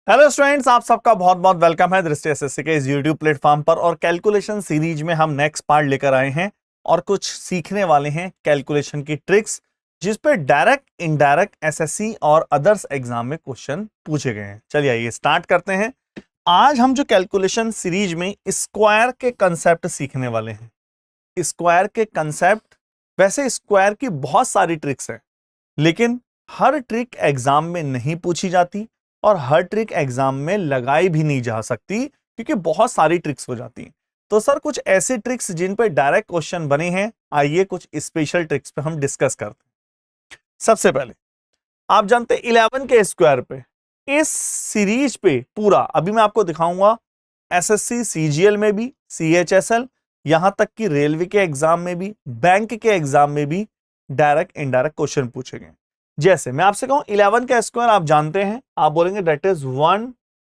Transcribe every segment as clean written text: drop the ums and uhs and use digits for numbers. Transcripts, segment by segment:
Hello students, आप सबका बहुत बहुत वेलकम है दृष्टि एसएससी के इस यूट्यूब प्लेटफॉर्म पर। और कैलकुलेशन सीरीज में हम नेक्स्ट पार्ट लेकर आए हैं और कुछ सीखने वाले हैं कैलकुलेशन की ट्रिक्स, जिस पे डायरेक्ट इनडायरेक्ट एसएससी और अदर्स एग्जाम में क्वेश्चन पूछे गए हैं। चलिए आइए स्टार्ट करते हैं। आज हम जो कैलकुलेशन सीरीज में स्क्वायर के कंसेप्ट सीखने वाले हैं। स्क्वायर के कंसेप्ट, वैसे स्क्वायर की बहुत सारी ट्रिक्स हैं, लेकिन हर ट्रिक एग्जाम में नहीं पूछी जाती और हर ट्रिक एग्जाम में लगाई भी नहीं जा सकती, क्योंकि बहुत सारी ट्रिक्स हो जाती हैं। तो सर कुछ ऐसी ट्रिक्स जिन पे डायरेक्ट क्वेश्चन बने हैं, आइए कुछ स्पेशल ट्रिक्स पे हम डिस्कस करते हैं। सबसे पहले आप जानते हैं 11 के स्क्वायर पे, इस सीरीज पे पूरा अभी मैं आपको दिखाऊंगा। एसएससी सीजीएल में भी, सीएचएसएल, यहां तक कि रेलवे के एग्जाम में भी, बैंक के एग्जाम में भी डायरेक्ट इनडायरेक्ट क्वेश्चन पूछे गए। जैसे मैं आपसे कहूं 11 का स्क्वायर आप जानते हैं, आप बोलेंगे दैट इज 1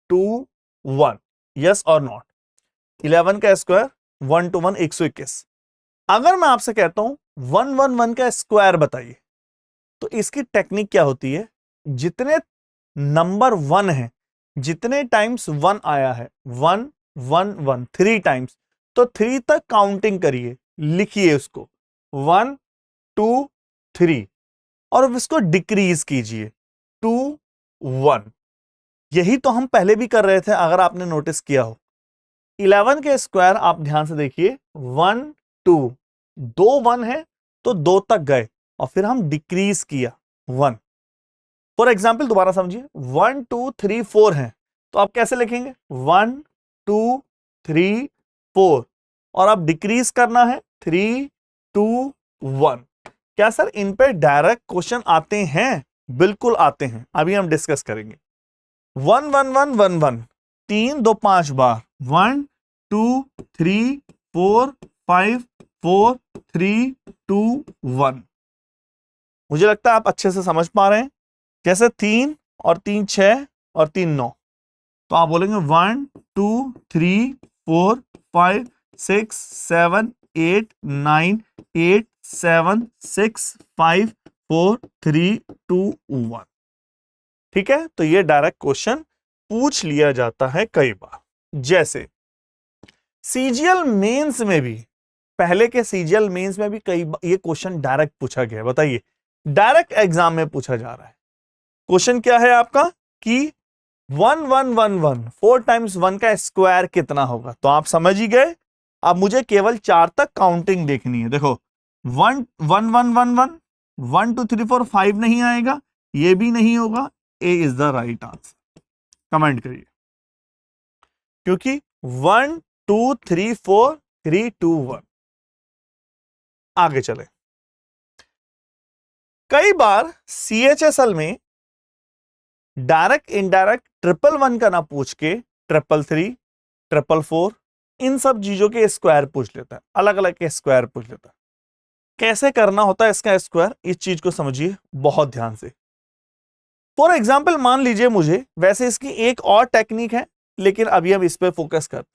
2 1, यस और नॉट। 11 का स्क्वायर 1 to 1 121। अगर मैं आपसे कहता हूं 111 का स्क्वायर बताइए, तो इसकी टेक्निक क्या होती है? जितने नंबर 1 है, जितने टाइम्स 1 आया है, 1 1 1 3 टाइम्स, तो 3 तक काउंटिंग करिए, लिखिए उसको 1 2 3 और इसको डिक्रीज कीजिए 2 1। यही तो हम पहले भी कर रहे थे, अगर आपने नोटिस किया हो। 11 के स्क्वायर आप ध्यान से देखिए, 1 2, 2 1 है तो 2 तक गए और फिर हम डिक्रीज किया 1। फॉर एग्जाम्पल दोबारा समझिए, 1 2 3 4 है तो आप कैसे लिखेंगे? 1 2 3 4 और अब डिक्रीज करना है 3 2 1। क्या सर इन पे डायरेक्ट क्वेश्चन आते हैं? बिल्कुल आते हैं, अभी हम डिस्कस करेंगे। 1 1 1 1 1 3 2 5 बार, 1 2 3 4 5 4 3 2 1। मुझे लगता है आप अच्छे से समझ पा रहे हैं। जैसे 3 और 3 6 और 3 9, तो आप बोलेंगे 1 2 3 4 5 6 7 8 9 8 7 6 5 4 3 2 1। ठीक है, तो ये डायरेक्ट क्वेश्चन पूछ लिया जाता है कई बार। जैसे सीजीएल मेंस में भी, पहले के सीजीएल मेंस में भी कई बार ये क्वेश्चन डायरेक्ट पूछा गया है। बताइए, डायरेक्ट एग्जाम में पूछा जा रहा है। क्वेश्चन क्या है आपका कि 1 1 1 1 4 टाइम्स 1 का स्क्वायर कितना होगा? तो आप समझ ही गए। अब मुझे केवल 4 तक काउंटिंग देखनी है। देखो 1 1 1 1 1 1 2 3 4 5 नहीं आएगा, ये भी नहीं होगा। A is the right answer. Comment करिए, क्योंकि 1 2 3 4 3 2 1। आगे चले। कई बार सीएचएसएल में डायरेक्ट इनडायरेक्ट 111 का ना पूछ के 333 444 इन सब चीजों के स्क्वायर पूछ लेता है, अलग अलग के स्क्वायर पूछ लेता है। कैसे करना होता है इसका स्क्वायर, इस चीज को समझिए बहुत ध्यान से। फॉर एग्जाम्पल मान लीजिए मुझे, वैसे इसकी एक और टेक्निक है लेकिन अभी हम इस पे फोकस करते हैं।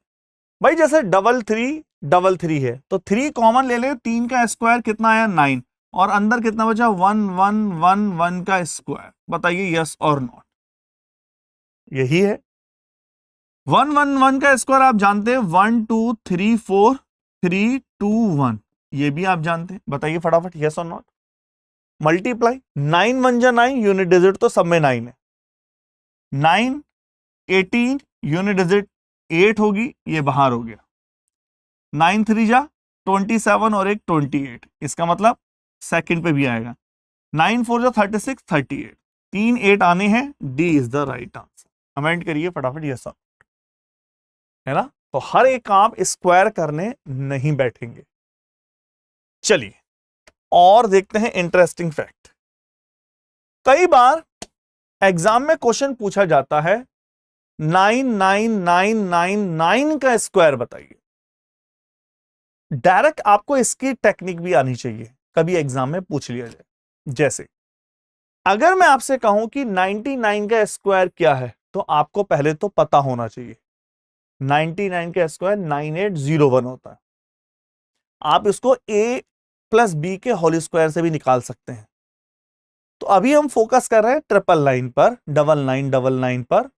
भाई जैसे 3 है तो 3 कॉमन ले ले, 3 का स्क्वायर कितना आया? 9, और अंदर कितना बचा? 1 1 1 1 का स्क्वायर। बताइए यस और नॉट। यही है 1 1 1 का स्क्वायर। आप जानते हैं 1 2 3 4 3 2 1, ये भी आप जानते हैं। बताइए फटाफट यस और नॉट। मल्टीप्लाई 9 1 जा 9, यूनिट डिजिट तो सब में 9 है। 9 18, यूनिट डिजिट 8 होगी, ये बाहर हो गया। 9 3 जा 27 और एक 28, इसका मतलब सेकंड पे भी आएगा। 9 4 जा 36 38, 3 8 आने हैं। D is the right answer. Comment करिए फटाफट यस और, है ना? तो हर एक आप स्क्वायर करने नहीं बैठेंगे। चलिए और देखते हैं इंटरेस्टिंग फैक्ट। कई बार एग्जाम में क्वेश्चन पूछा जाता है 99999 का स्क्वायर बताइए। डायरेक्ट आपको इसकी टेक्निक भी आनी चाहिए, कभी एग्जाम में पूछ लिया जाए। जैसे अगर मैं आपसे कहूं कि 99 का स्क्वायर क्या है, तो आपको पहले तो पता होना चाहिए 99 का स्क्वायर 9801 होता है। आप इसको a प्लस बी के होल स्क्वायर से भी निकाल सकते हैं। तो अभी हम फोकस कर रहे हैं 999 पर, 999 पर।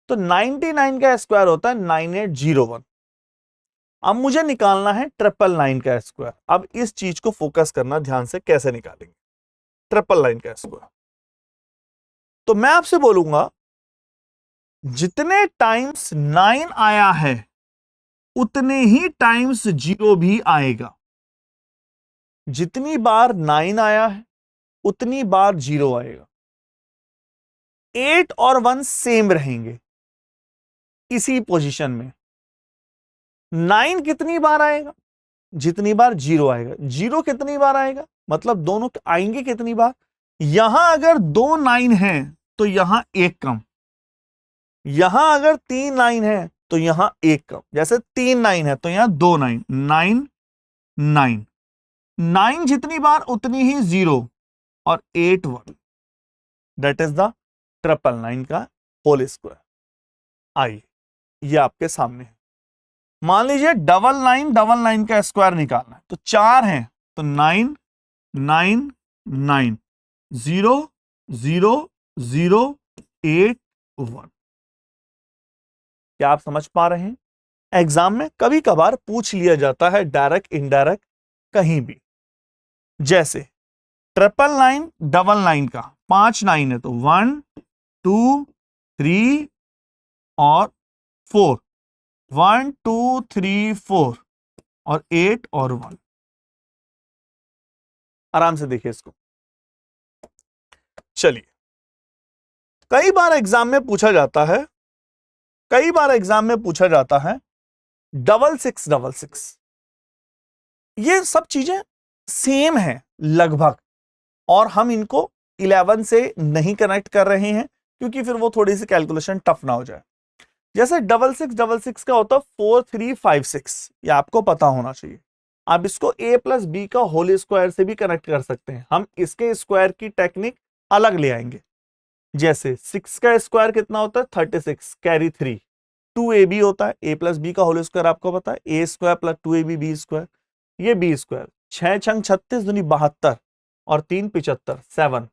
तो 99 का स्क्वायर होता है 9801। अब मुझे निकालना है 999 का स्क्वायर। अब इस चीज को फोकस करना ध्यान से, कैसे निकालेंगे 999 का स्क्वायर। तो मैं आपसे बोलूंगा जितने टाइम्स 9 आया है उतने ही टाइम्स 0 भी आएगा। जितनी बार 9 आया है उतनी बार 0 आएगा। 8 और 1 सेम रहेंगे इसी पोजीशन में। 9 कितनी बार आएगा? जितनी बार 0 आएगा। 0 कितनी बार आएगा? मतलब दोनों आएंगे कितनी बार? यहां अगर 2 9 है तो यहां 1 कम, यहां अगर 3 9 है तो यहां 1 कम। जैसे 3 9 है तो यहां 2 9, 9 9, 9 जितनी बार उतनी ही 0 और 8 1। दैट इज द 999 का होल स्क्वायर। आइए ये आपके सामने है। मान लीजिए 9999 का स्क्वायर निकालना है, तो 4 है तो 9 9 9 0 0 0 8 1। क्या आप समझ पा रहे हैं? एग्जाम में कभी कभार पूछ लिया जाता है डायरेक्ट इनडायरेक्ट कहीं भी। जैसे 999 का 5 9 है तो 1 2 3 और 4, 1 2 3 4 और 8 और 1। आराम से देखिए इसको। चलिए, कई बार एग्जाम में पूछा जाता है, कई बार एग्जाम में पूछा जाता है 6666। ये सब चीजें सेम है लगभग, और हम इनको 11 से नहीं कनेक्ट कर रहे हैं क्योंकि फिर वो थोड़ी सी कैलकुलेशन टफ ना हो जाए। जैसे 6666 का होता 4356, ये आपको पता होना चाहिए। आप इसको a प्लस बी का होल स्क्वायर से भी कनेक्ट कर सकते हैं। हम इसके स्क्वायर की टेक्निक अलग ले आएंगे। जैसे 6 का स्क्वायर कितना होता है 36 कैरी 3, 2ab होता है। a प्लस बी का होल स्क्वायर आपको पता है a square plus 2ab b square, ये बी स्क्वायर। 6 छंग 36 दूनी 72 और 3 75, 7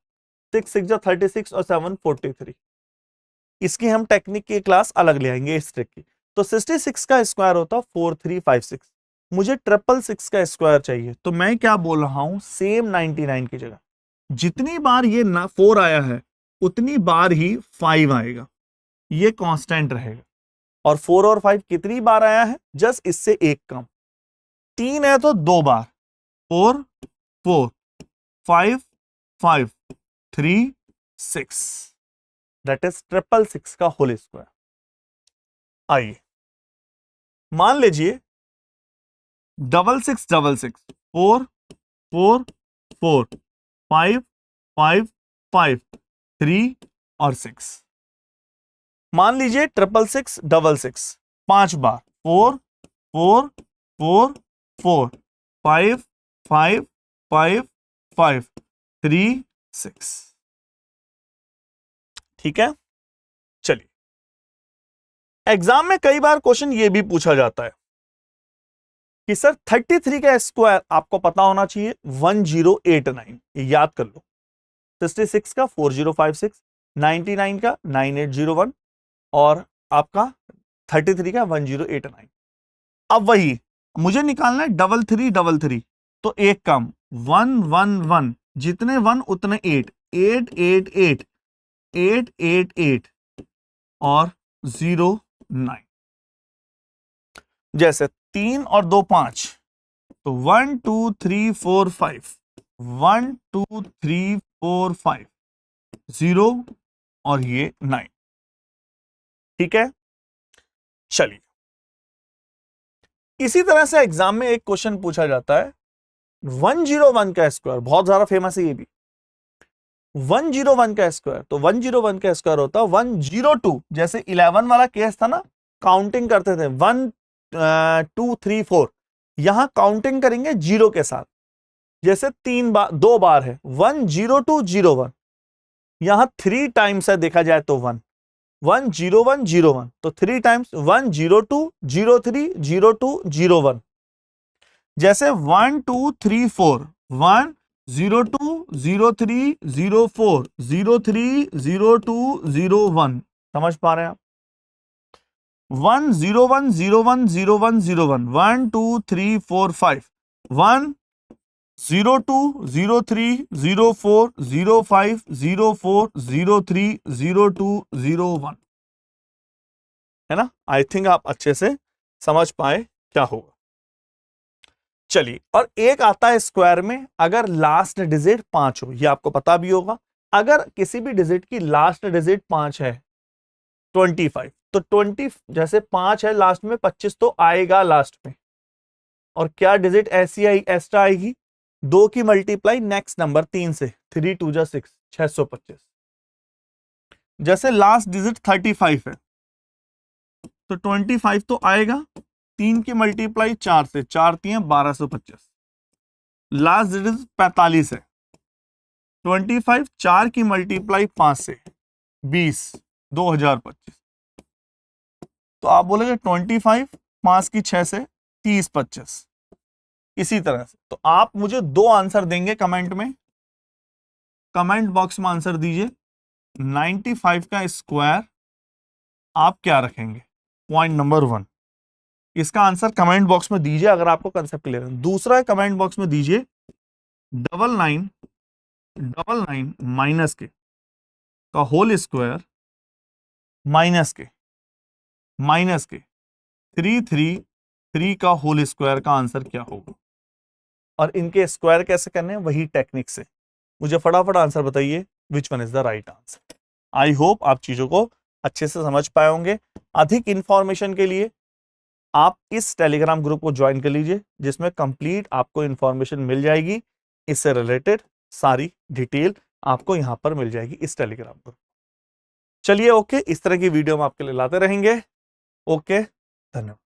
6 6 जा 36 और 7 43। इसकी हम टेक्निक की क्लास अलग ले आएंगे इस ट्रिक की। तो 66 का स्क्वायर होता 4356। मुझे 666 का स्क्वायर चाहिए, तो मैं क्या बोल रहा हूं, सेम 99 की जगह जितनी बार ये 4 आया है उतनी बार ही 5 आएगा, ये कांस्टेंट रहेगा। और 4 और 5 कितनी बार आया है? जस्ट इससे एक कम। 3 है तो 2 बार, 4 4 5 5 3 6, दैट इज 666 का होल स्क्वायर। आइए मान लीजिए 6666 4 4 4 5 5 5 3 और 6। मान लीजिए 66666 5 बार, 4 4 4 4 5 5 5 5 3 6। ठीक है। चलिए, एग्जाम में कई बार क्वेश्चन ये भी पूछा जाता है कि सर 33 का स्क्वायर आपको पता होना चाहिए 1089, ये याद कर लो। 66 का 4056, 99 का 9801 और आपका 33 का 1089। अब वही मुझे निकालना है 3333, तो एक कम 111, जितने 1 उतने 8, 888 888 और 09। जैसे 3 और 2 5, तो 1 2 3 4 5, 1 2 3 4 5 0 और ये 9। ठीक है। चलिए, इसी तरह से एग्जाम में एक क्वेश्चन पूछा जाता है 101 का स्क्वायर, बहुत ज्यादा फेमस है ये भी। 101 का स्क्वायर, तो 101 का स्क्वायर होता 102। जैसे 11 वाला केस था ना, काउंटिंग करते थे 1 2 3 4, यहां काउंटिंग करेंगे 0 के साथ। जैसे 2 बार है 10201, यहां 3 टाइम्स है, देखा जाए तो 10101, तो 3 टाइम्स 102 03 02 01। जैसे 1 2 3 4, 1 02 03 04 03 02 01। समझ पा रहे हैं आप? 101010101 1 2 3 4 5 1 0 2 0 3 0 4 0 5 0 4 0 3 0 2 0 1, है ना। आई थिंक आप अच्छे से समझ पाए क्या होगा। चलिए, और एक आता है स्क्वायर में अगर लास्ट डिजिट 5 हो, ये आपको पता भी होगा। अगर किसी भी डिजिट की लास्ट डिजिट 5 है 25, तो 20 जैसे 5 है लास्ट में, 25 तो आएगा लास्ट में। और क्या डिजिट ऐसी आई एक्स्ट्रा आएगी, 2 की मल्टीप्लाई नेक्स्ट नंबर 3 से, 3 2 जा 6, 625। जैसे लास्ट डिजिट 35 है तो 25 तो आएगा, 3 की मल्टीप्लाई 4 से, 4 3 1225। लास्ट डिजिट 45 है, 25 4 की मल्टीप्लाई 5 से 20 2025। तो आप बोलेंगे 25 5 की 6 से 30 25। इसी तरह से तो आप मुझे 2 आंसर देंगे कमेंट में, कमेंट बॉक्स में आंसर दीजिए। 95 का स्क्वायर आप क्या रखेंगे, पॉइंट नंबर 1, इसका आंसर कमेंट बॉक्स में दीजिए अगर आपको कंसेप्ट क्लियर है। दूसरा कमेंट बॉक्स में दीजिए 99 माइनस के का होल स्क्वायर माइनस के 333 का होल स्क्वायर का आंसर क्या होगा। और इनके स्क्वायर कैसे करने हैं, वही टेक्निक से मुझे फटाफट आंसर बताइए which one is the right answer. I hope आप चीजों को अच्छे से समझ पाए होंगे। अधिक इंफॉर्मेशन के लिए आप इस टेलीग्राम ग्रुप को ज्वाइन कर लीजिए, जिसमें कंप्लीट आपको इंफॉर्मेशन मिल जाएगी, इससे रिलेटेड सारी डिटेल आपको यहां पर मिल जाएगी इस टेलीग्राम ग्रुप। चलिए ओके, इस तरह की वीडियो हम आपके लिए लाते रहेंगे। ओके, धन्यवाद।